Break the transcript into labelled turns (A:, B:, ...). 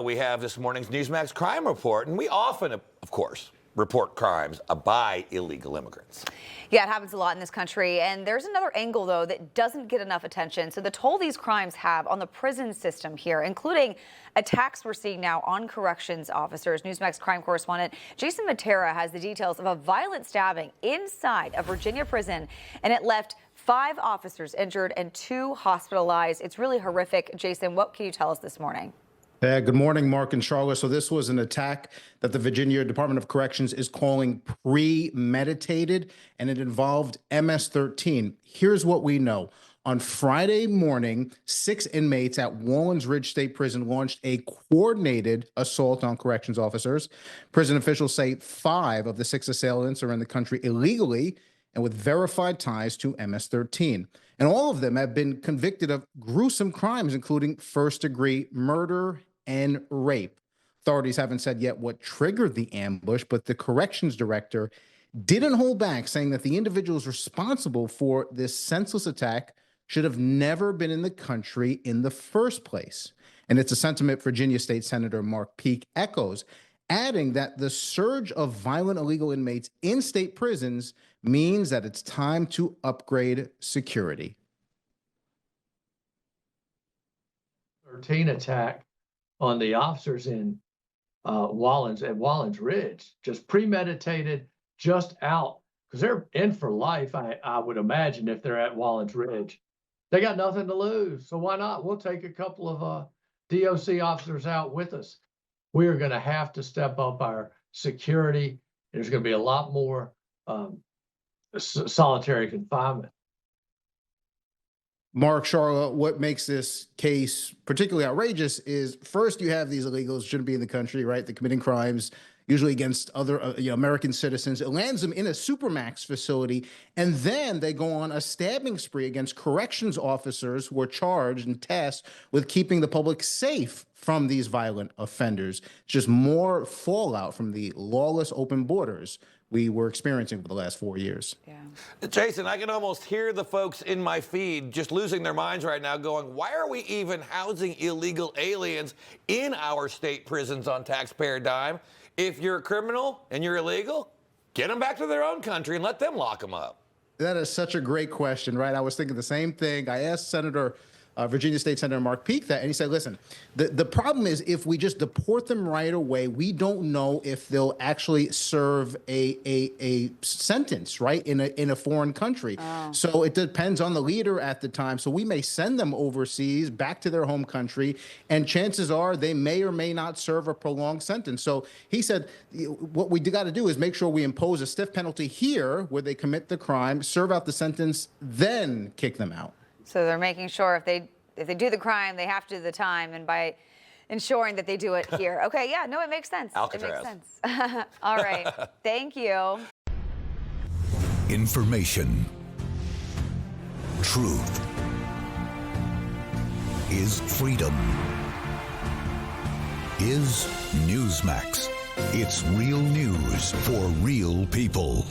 A: We have this morning's Newsmax crime report, and we often, of course, report crimes by illegal immigrants.
B: Yeah, it happens a lot in this country. And there's another angle, though, that doesn't get enough attention. So the toll these crimes have on the prison system here, including attacks we're seeing now on corrections officers. Newsmax crime correspondent Jason Mattera has the details of a violent stabbing inside a Virginia prison, and it left 5 officers injured and 2 hospitalized. It's really horrific. Jason, what can you tell us this morning?
C: Good morning, Mark and Charlotte. So this was an attack that the Virginia Department of Corrections is calling premeditated, and it involved MS-13. Here's what we know. On Friday morning, 6 inmates at Wallens Ridge State Prison launched a coordinated assault on corrections officers. Prison officials say 5 of the 6 assailants are in the country illegally and with verified ties to MS-13. And all of them have been convicted of gruesome crimes, including first-degree murder and rape. Authorities haven't said yet what triggered the ambush, but the corrections director didn't hold back, saying that the individuals responsible for this senseless attack should have never been in the country in the first place. And it's a sentiment Virginia State Senator Mark Peake echoes, adding that the surge of violent illegal inmates in state prisons means that it's time to upgrade security.
D: 13 attack on the officers in Wallens Ridge, just premeditated, just out, because they're in for life, I would imagine, if they're at Wallens Ridge. They got nothing to lose, so why not? We'll take a couple of DOC officers out with us. We are going to have to step up our security. There's going to be a lot more solitary confinement.
C: Mark, Charlotte, what makes this case particularly outrageous is, first, you have these illegals shouldn't be in the country, right? They're committing crimes, usually against other American citizens. It lands them in a supermax facility, and then they go on a stabbing spree against corrections officers who are charged and tasked with keeping the public safe from these violent offenders. It's just more fallout from the lawless open borders we were experiencing for the last 4 years.
B: Yeah.
A: Jason, I can almost hear the folks in my feed just losing their minds right now going, why are we even housing illegal aliens in our state prisons on taxpayer dime? If you're a criminal and you're illegal, get them back to their own country and let them lock them up.
C: That is such a great question, right? I was thinking the same thing. I asked Virginia State Senator Mark Peake that, and he said, listen, the problem is if we just deport them right away, we don't know if they'll actually serve a sentence, right, in a foreign country. Oh. So it depends on the leader at the time. So we may send them overseas back to their home country, and chances are they may or may not serve a prolonged sentence. So he said what we got to do is make sure we impose a stiff penalty here where they commit the crime, serve out the sentence, then kick them out.
B: So they're making sure if they do the crime, they have to do the time, and by ensuring that they do it here. Okay, yeah, no, it makes sense.
A: Alcatraz.
B: It makes sense. All right, thank you.
E: Information. Truth. Is freedom. Is Newsmax. It's real news for real people.